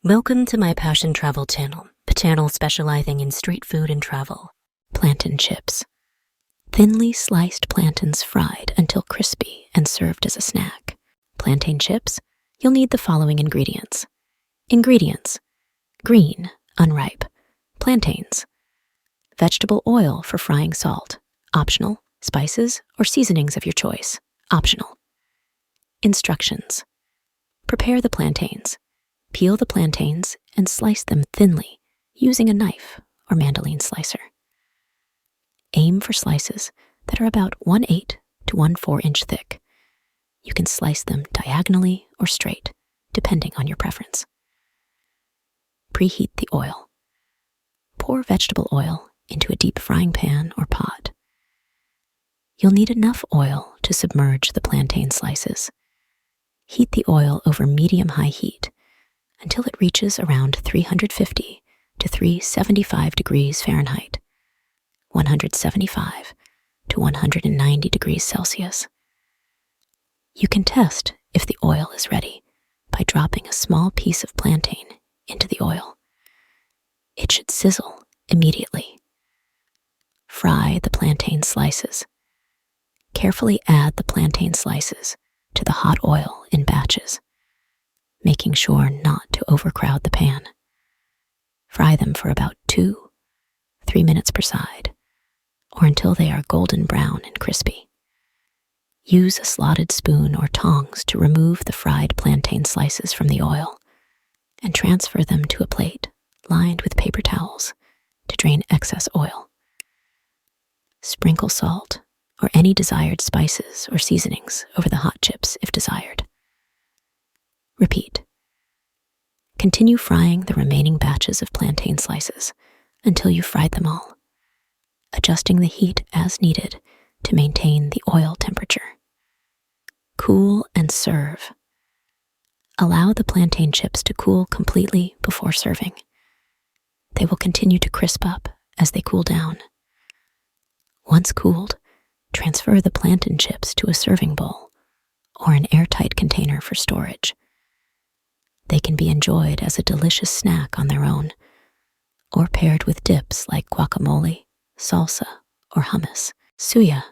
Welcome to my Passion Travel channel, the channel specializing in street food and travel. Plantain chips. Thinly sliced plantains fried until crispy and served as a snack. Plantain chips, you'll need the following ingredients. Ingredients: green, unripe, plantains. Vegetable oil for frying salt, optional. Spices or seasonings of your choice, optional. Instructions: prepare the plantains. Peel the plantains and slice them thinly using a knife or mandolin slicer. Aim for slices that are about 1/8 to 1/4 inch thick. You can slice them diagonally or straight, depending on your preference. Preheat the oil. Pour vegetable oil into a deep frying pan or pot. You'll need enough oil to submerge the plantain slices. Heat the oil over medium-high heat until it reaches around 350 to 375 degrees Fahrenheit, 175 to 190 degrees Celsius. You can test if the oil is ready by dropping a small piece of plantain into the oil. It should sizzle immediately. Fry the plantain slices. Carefully add the plantain slices to the hot oil in batches, making sure not to overcrowd the pan. Fry them for about 2-3 minutes per side, or until they are golden brown and crispy. Use a slotted spoon or tongs to remove the fried plantain slices from the oil and transfer them to a plate lined with paper towels to drain excess oil. Sprinkle salt or any desired spices or seasonings over the hot chips if desired. Repeat. Continue frying the remaining batches of plantain slices until you've fried them all, adjusting the heat as needed to maintain the oil temperature. Cool and serve. Allow the plantain chips to cool completely before serving. They will continue to crisp up as they cool down. Once cooled, transfer the plantain chips to a serving bowl or an airtight container for storage. They can be enjoyed as a delicious snack on their own, or paired with dips like guacamole, salsa, or hummus. Suya,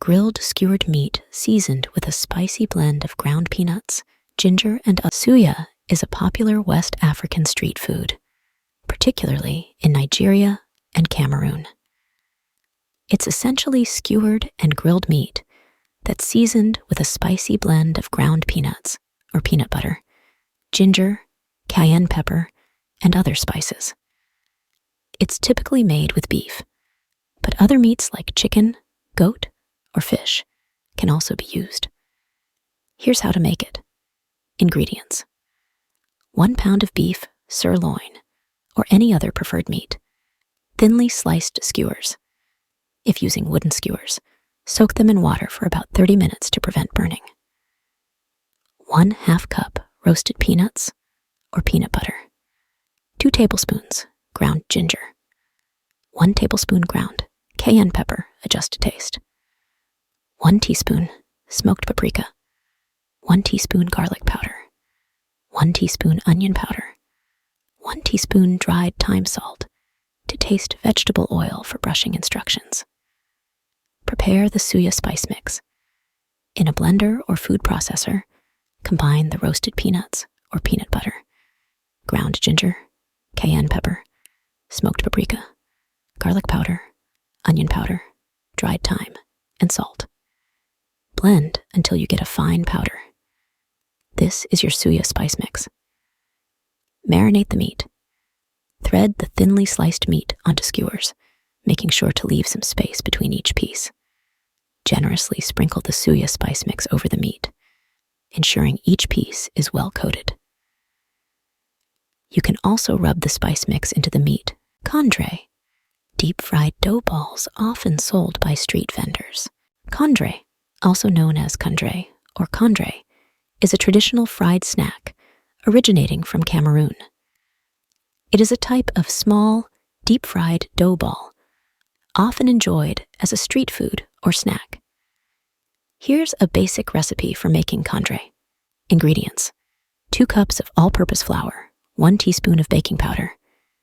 grilled skewered meat seasoned with a spicy blend of ground peanuts, ginger, and Suya is a popular West African street food, particularly in Nigeria and Cameroon. It's essentially skewered and grilled meat that's seasoned with a spicy blend of ground peanuts or peanut butter, ginger, cayenne pepper, and other spices. It's typically made with beef, but other meats like chicken, goat, or fish can also be used. Here's how to make it. Ingredients: 1 pound of beef, sirloin, or any other preferred meat, thinly sliced skewers. If using wooden skewers, soak them in water for about 30 minutes to prevent burning. 1/2 cup roasted peanuts or peanut butter. 2 tablespoons ground ginger. 1 tablespoon ground cayenne pepper, adjust to taste. 1 teaspoon smoked paprika. 1 teaspoon garlic powder. 1 teaspoon onion powder. 1 teaspoon dried thyme salt. To taste vegetable oil for brushing instructions. Prepare the Suya spice mix. In a blender or food processor, combine the roasted peanuts or peanut butter, ground ginger, cayenne pepper, smoked paprika, garlic powder, onion powder, dried thyme, and salt. Blend until you get a fine powder. This is your Suya spice mix. Marinate the meat. Thread the thinly sliced meat onto skewers, making sure to leave some space between each piece. Generously sprinkle the Suya spice mix over the meat, ensuring each piece is well coated. You can also rub the spice mix into the meat. Kondre, deep-fried dough balls often sold by street vendors. Kondre, also known as Kondre or Kondre, is a traditional fried snack originating from Cameroon. It is a type of small, deep-fried dough ball, often enjoyed as a street food or snack. Here's a basic recipe for making Kondre. Ingredients: 2 cups of all-purpose flour, 1 teaspoon of baking powder,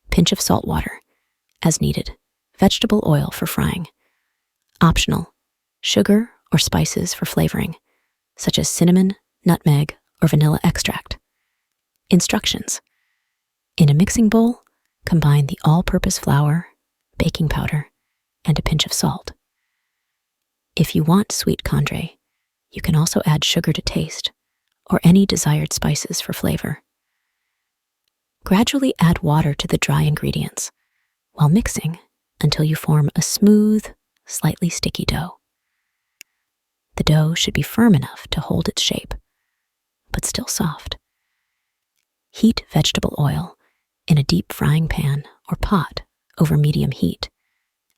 pinch of salt water, as needed, vegetable oil for frying. Optional, sugar or spices for flavoring, such as cinnamon, nutmeg, or vanilla extract. Instructions. In a mixing bowl, combine the all-purpose flour, baking powder, and a pinch of salt. If you want sweet Kondre, you can also add sugar to taste, or any desired spices for flavor. Gradually add water to the dry ingredients while mixing until you form a smooth, slightly sticky dough. The dough should be firm enough to hold its shape, but still soft. Heat vegetable oil in a deep frying pan or pot over medium heat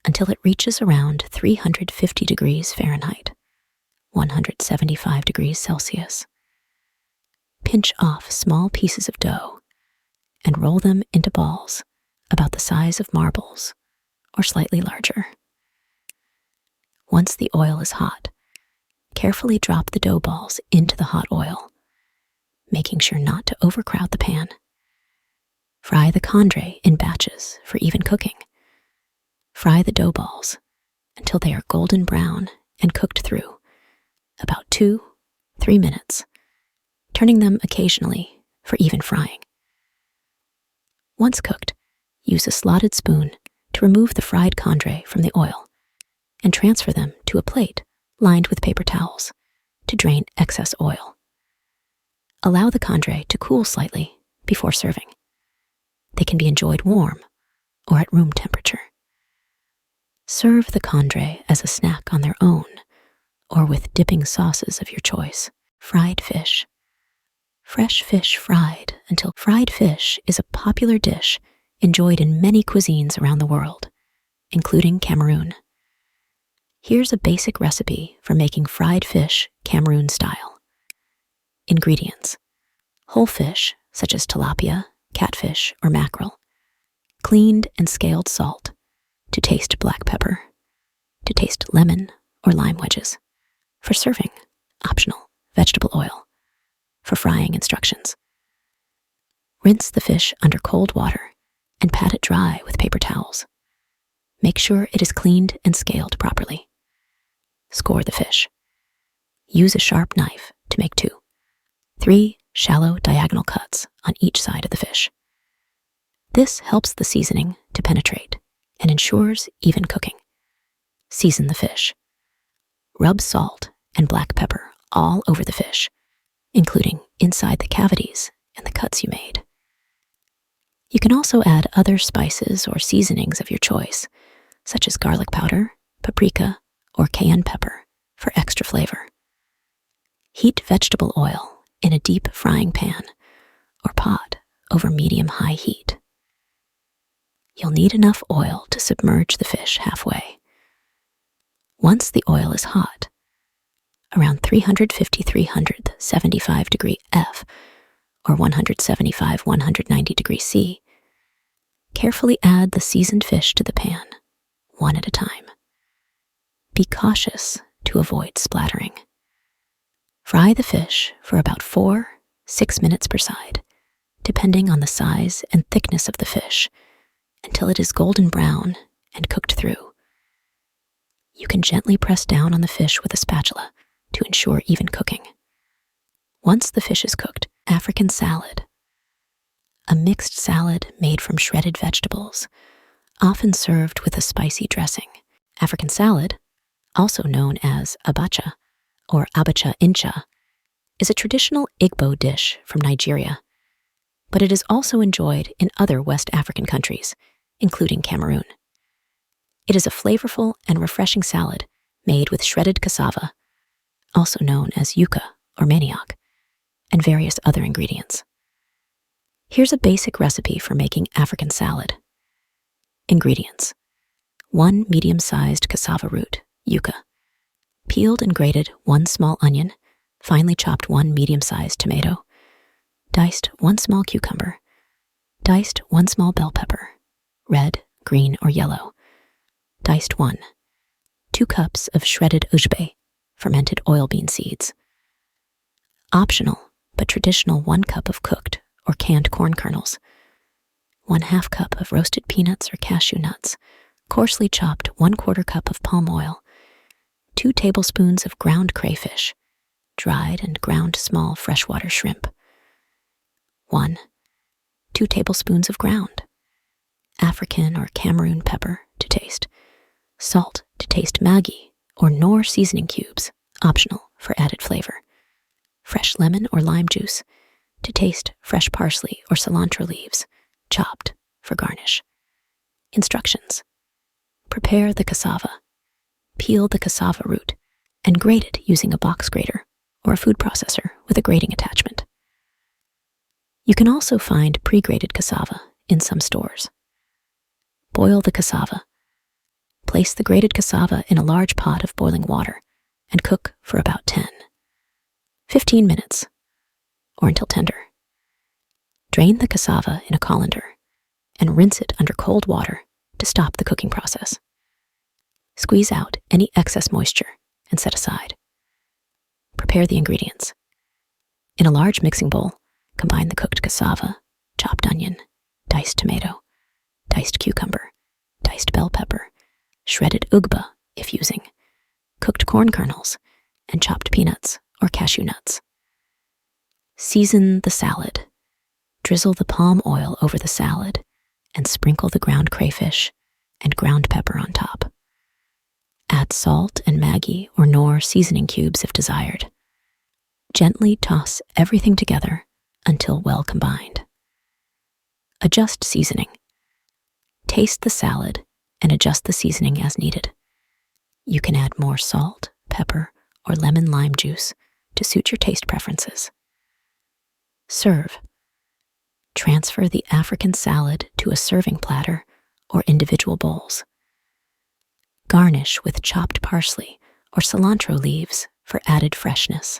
until it reaches around 350 degrees Fahrenheit, 175 degrees Celsius. Pinch off small pieces of dough and roll them into balls about the size of marbles or slightly larger. Once the oil is hot, carefully drop the dough balls into the hot oil, making sure not to overcrowd the pan. Fry the Kondre in batches for even cooking. Fry the dough balls until they are golden brown and cooked through, about 2-3 minutes, turning them occasionally for even frying. Once cooked, use a slotted spoon to remove the fried Kondre from the oil and transfer them to a plate lined with paper towels to drain excess oil. Allow the Kondre to cool slightly before serving. They can be enjoyed warm or at room temperature. Serve the Kondre as a snack on their own or with dipping sauces of your choice. Fried fish. Fresh fish fried until fried fish is a popular dish enjoyed in many cuisines around the world, including Cameroon. Here's a basic recipe for making fried fish Cameroon style. Ingredients: whole fish, such as tilapia, catfish, or mackerel, cleaned and scaled salt, to taste black pepper, to taste lemon or lime wedges. For serving, optional, vegetable oil. For frying instructions. Rinse the fish under cold water and pat it dry with paper towels. Make sure it is cleaned and scaled properly. Score the fish. Use a sharp knife to make 2-3 shallow diagonal cuts on each side of the fish. This helps the seasoning to penetrate and ensures even cooking. Season the fish. Rub salt and black pepper all over the fish, including inside the cavities and the cuts you made. You can also add other spices or seasonings of your choice, such as garlic powder, paprika, or cayenne pepper for extra flavor. Heat vegetable oil in a deep frying pan or pot over medium-high heat. You'll need enough oil to submerge the fish halfway. Once the oil is hot, around 350-375 degree F or 175-190 degree C, carefully add the seasoned fish to the pan, one at a time. Be cautious to avoid splattering. Fry the fish for about 4-6 minutes per side, depending on the size and thickness of the fish, until it is golden brown and cooked through. You can gently press down on the fish with a spatula to ensure even cooking. Once the fish is cooked, African salad. A mixed salad made from shredded vegetables, often served with a spicy dressing. African salad, also known as abacha or abacha incha, is a traditional Igbo dish from Nigeria, but it is also enjoyed in other West African countries, including Cameroon. It is a flavorful and refreshing salad made with shredded cassava, also known as yuca or manioc, and various other ingredients. Here's a basic recipe for making African salad. Ingredients: 1 medium-sized cassava root, yuca, peeled and grated 1 small onion, finely chopped 1 medium-sized tomato, diced 1 small cucumber, diced 1 small bell pepper, red, green, or yellow, diced 2 cups of shredded ujbe, fermented oil bean seeds. Optional, but traditional 1 cup of cooked or canned corn kernels, 1/2 cup of roasted peanuts or cashew nuts, coarsely chopped 1/4 cup of palm oil, 2 tablespoons of ground crayfish, dried and ground small freshwater shrimp, 2 tablespoons of ground, African or Cameroon pepper to taste, salt to taste, Maggi or Knorr seasoning cubes, optional for added flavor, fresh lemon or lime juice to taste, fresh parsley or cilantro leaves, chopped for garnish. Instructions: prepare the cassava. Peel the cassava root and grate it using a box grater or a food processor with a grating attachment. You can also find pre-grated cassava in some stores. Boil the cassava. Place the grated cassava in a large pot of boiling water and cook for about 10-15 minutes or until tender. Drain the cassava in a colander and rinse it under cold water to stop the cooking process. Squeeze out any excess moisture and set aside. Prepare the ingredients. In a large mixing bowl, combine the cooked cassava, chopped onion, diced tomato, diced cucumber, diced bell pepper, shredded ugba if using, cooked corn kernels, and chopped peanuts or cashew nuts. Season the salad. Drizzle the palm oil over the salad and sprinkle the ground crayfish and ground pepper on top. Add salt and Maggi or Knorr seasoning cubes if desired. Gently toss everything together until well combined. Adjust seasoning. Taste the salad and adjust the seasoning as needed. You can add more salt, pepper, or lemon lime juice to suit your taste preferences. Serve. Transfer the African salad to a serving platter or individual bowls. Garnish with chopped parsley or cilantro leaves for added freshness.